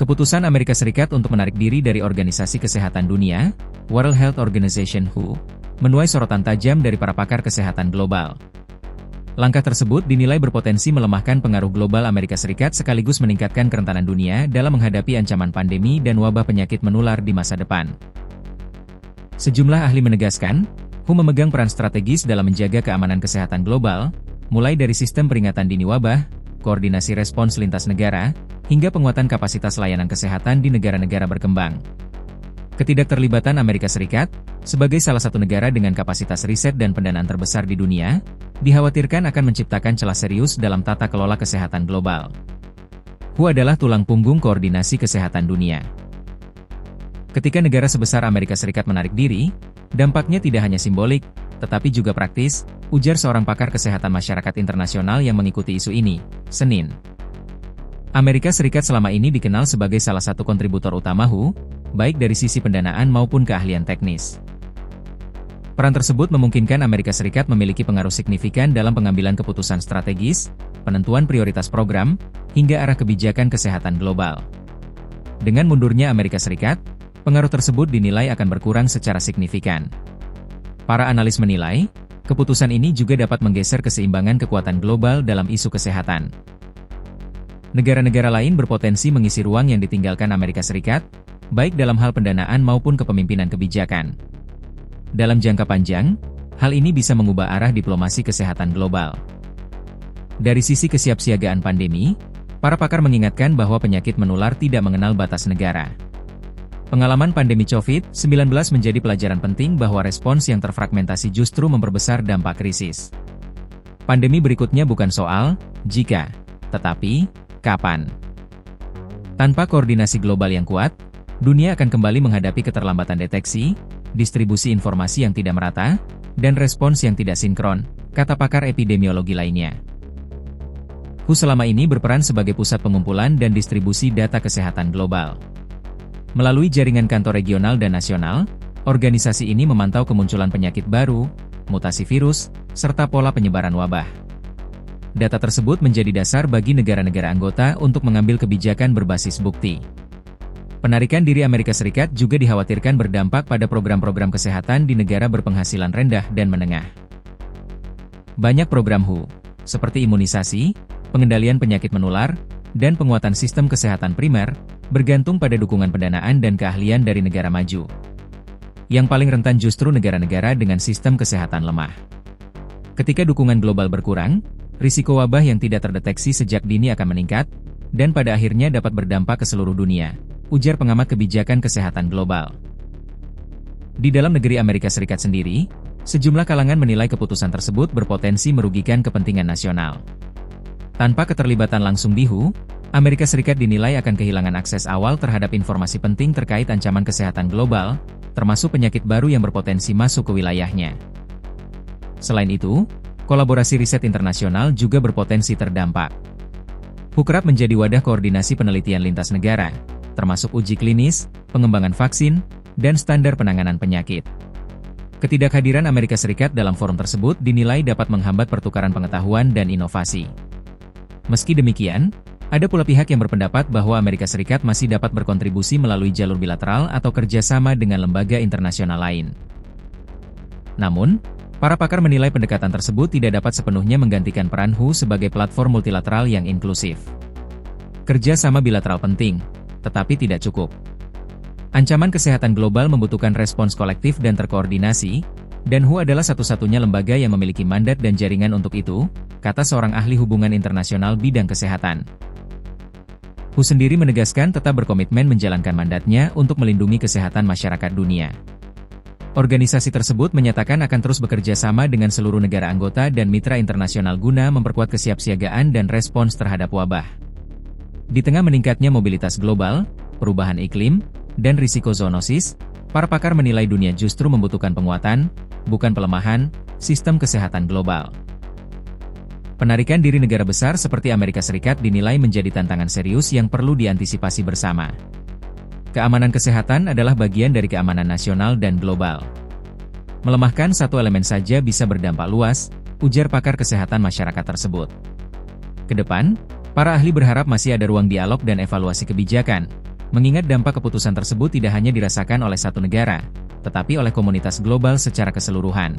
Keputusan Amerika Serikat untuk menarik diri dari Organisasi Kesehatan Dunia, World Health Organization (WHO), menuai sorotan tajam dari para pakar kesehatan global. Langkah tersebut dinilai berpotensi melemahkan pengaruh global Amerika Serikat sekaligus meningkatkan kerentanan dunia dalam menghadapi ancaman pandemi dan wabah penyakit menular di masa depan. Sejumlah ahli menegaskan, WHO memegang peran strategis dalam menjaga keamanan kesehatan global, mulai dari sistem peringatan dini wabah, koordinasi respons lintas negara, hingga penguatan kapasitas layanan kesehatan di negara-negara berkembang. Ketidakterlibatan Amerika Serikat, sebagai salah satu negara dengan kapasitas riset dan pendanaan terbesar di dunia, dikhawatirkan akan menciptakan celah serius dalam tata kelola kesehatan global. WHO adalah tulang punggung koordinasi kesehatan dunia. Ketika negara sebesar Amerika Serikat menarik diri, dampaknya tidak hanya simbolik, tetapi juga praktis, ujar seorang pakar kesehatan masyarakat internasional yang mengikuti isu ini, Senin. Amerika Serikat selama ini dikenal sebagai salah satu kontributor utama WHO, baik dari sisi pendanaan maupun keahlian teknis. Peran tersebut memungkinkan Amerika Serikat memiliki pengaruh signifikan dalam pengambilan keputusan strategis, penentuan prioritas program, hingga arah kebijakan kesehatan global. Dengan mundurnya Amerika Serikat, pengaruh tersebut dinilai akan berkurang secara signifikan. Para analis menilai, keputusan ini juga dapat menggeser keseimbangan kekuatan global dalam isu kesehatan. Negara-negara lain berpotensi mengisi ruang yang ditinggalkan Amerika Serikat, baik dalam hal pendanaan maupun kepemimpinan kebijakan. Dalam jangka panjang, hal ini bisa mengubah arah diplomasi kesehatan global. Dari sisi kesiapsiagaan pandemi, para pakar mengingatkan bahwa penyakit menular tidak mengenal batas negara. Pengalaman pandemi COVID-19 menjadi pelajaran penting bahwa respons yang terfragmentasi justru memperbesar dampak krisis. Pandemi berikutnya bukan soal jika, tetapi kapan. Tanpa koordinasi global yang kuat, dunia akan kembali menghadapi keterlambatan deteksi, distribusi informasi yang tidak merata, dan respons yang tidak sinkron, kata pakar epidemiologi lainnya. WHO selama ini berperan sebagai pusat pengumpulan dan distribusi data kesehatan global. Melalui jaringan kantor regional dan nasional, organisasi ini memantau kemunculan penyakit baru, mutasi virus, serta pola penyebaran wabah. Data tersebut menjadi dasar bagi negara-negara anggota untuk mengambil kebijakan berbasis bukti. Penarikan diri Amerika Serikat juga dikhawatirkan berdampak pada program-program kesehatan di negara berpenghasilan rendah dan menengah. Banyak program WHO, seperti imunisasi, pengendalian penyakit menular, dan penguatan sistem kesehatan primer, bergantung pada dukungan pendanaan dan keahlian dari negara maju. Yang paling rentan justru negara-negara dengan sistem kesehatan lemah. Ketika dukungan global berkurang, risiko wabah yang tidak terdeteksi sejak dini akan meningkat, dan pada akhirnya dapat berdampak ke seluruh dunia, ujar pengamat kebijakan kesehatan global. Di dalam negeri Amerika Serikat sendiri, sejumlah kalangan menilai keputusan tersebut berpotensi merugikan kepentingan nasional. Tanpa keterlibatan langsung di WHO, Amerika Serikat dinilai akan kehilangan akses awal terhadap informasi penting terkait ancaman kesehatan global, termasuk penyakit baru yang berpotensi masuk ke wilayahnya. Selain itu, kolaborasi riset internasional juga berpotensi terdampak. WHO kerap menjadi wadah koordinasi penelitian lintas negara, termasuk uji klinis, pengembangan vaksin, dan standar penanganan penyakit. Ketidakhadiran Amerika Serikat dalam forum tersebut dinilai dapat menghambat pertukaran pengetahuan dan inovasi. Meski demikian, ada pula pihak yang berpendapat bahwa Amerika Serikat masih dapat berkontribusi melalui jalur bilateral atau kerjasama dengan lembaga internasional lain. Namun, para pakar menilai pendekatan tersebut tidak dapat sepenuhnya menggantikan peran WHO sebagai platform multilateral yang inklusif. Kerjasama bilateral penting, tetapi tidak cukup. Ancaman kesehatan global membutuhkan respons kolektif dan terkoordinasi, dan WHO adalah satu-satunya lembaga yang memiliki mandat dan jaringan untuk itu, kata seorang ahli hubungan internasional bidang kesehatan. WHO sendiri menegaskan tetap berkomitmen menjalankan mandatnya untuk melindungi kesehatan masyarakat dunia. Organisasi tersebut menyatakan akan terus bekerja sama dengan seluruh negara anggota dan mitra internasional guna memperkuat kesiapsiagaan dan respons terhadap wabah. Di tengah meningkatnya mobilitas global, perubahan iklim, dan risiko zoonosis, para pakar menilai dunia justru membutuhkan penguatan, bukan pelemahan, sistem kesehatan global. Penarikan diri negara besar seperti Amerika Serikat dinilai menjadi tantangan serius yang perlu diantisipasi bersama. Keamanan kesehatan adalah bagian dari keamanan nasional dan global. Melemahkan satu elemen saja bisa berdampak luas, ujar pakar kesehatan masyarakat tersebut. Kedepan, para ahli berharap masih ada ruang dialog dan evaluasi kebijakan, Mengingat dampak keputusan tersebut tidak hanya dirasakan oleh satu negara, tetapi oleh komunitas global secara keseluruhan.